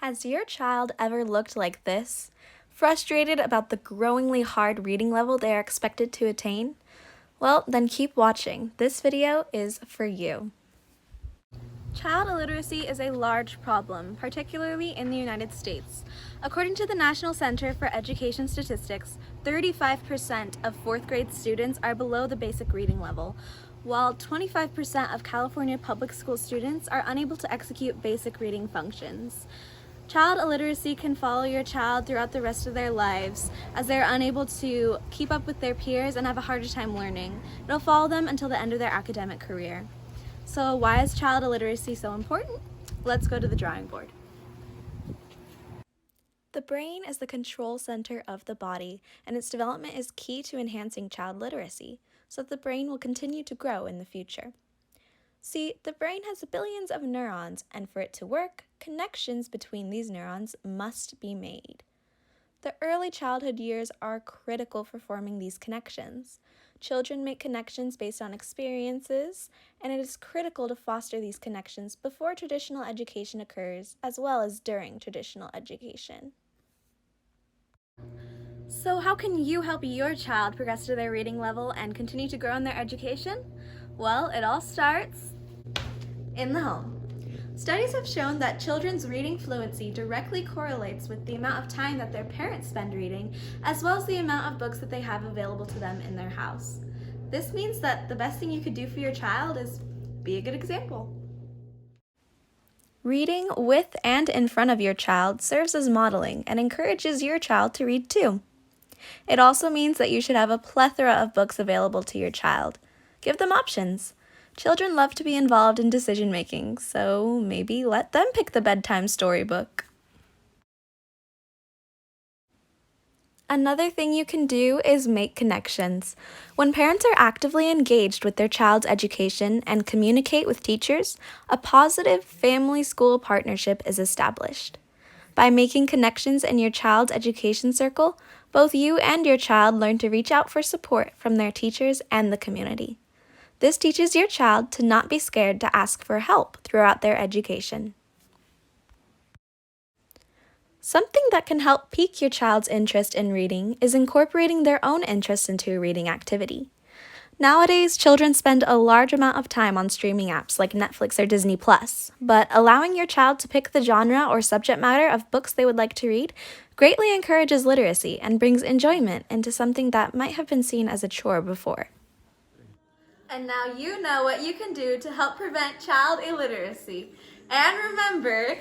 Has your child ever looked like this? Frustrated about the growingly hard reading level they are expected to attain? Well, then keep watching. This video is for you. Child illiteracy is a large problem, particularly in the United States. According to the National Center for Education Statistics, 35% of fourth grade students are below the basic reading level, while 25% of California public school students are unable to execute basic reading functions. Child illiteracy can follow your child throughout the rest of their lives, as they are unable to keep up with their peers and have a harder time learning. It'll follow them until the end of their academic career. So why is child illiteracy so important? Let's go to the drawing board. The brain is the control center of the body, and its development is key to enhancing child literacy, so that the brain will continue to grow in the future. See, the brain has billions of neurons, and for it to work, connections between these neurons must be made. The early childhood years are critical for forming these connections. Children make connections based on experiences, and it is critical to foster these connections before traditional education occurs, as well as during traditional education. So how can you help your child progress to their reading level and continue to grow in their education? Well, it all starts in the home. Studies have shown that children's reading fluency directly correlates with the amount of time that their parents spend reading, as well as the amount of books that they have available to them in their house. This means that the best thing you could do for your child is be a good example. Reading with and in front of your child serves as modeling and encourages your child to read too. It also means that you should have a plethora of books available to your child. Give them options. Children love to be involved in decision-making, so maybe let them pick the bedtime storybook. Another thing you can do is make connections. When parents are actively engaged with their child's education and communicate with teachers, a positive family-school partnership is established. By making connections in your child's education circle, both you and your child learn to reach out for support from their teachers and the community. This teaches your child to not be scared to ask for help throughout their education. Something that can help pique your child's interest in reading is incorporating their own interests into a reading activity. Nowadays, children spend a large amount of time on streaming apps like Netflix or Disney+, but allowing your child to pick the genre or subject matter of books they would like to read greatly encourages literacy and brings enjoyment into something that might have been seen as a chore before. And now you know what you can do to help prevent child illiteracy. And remember,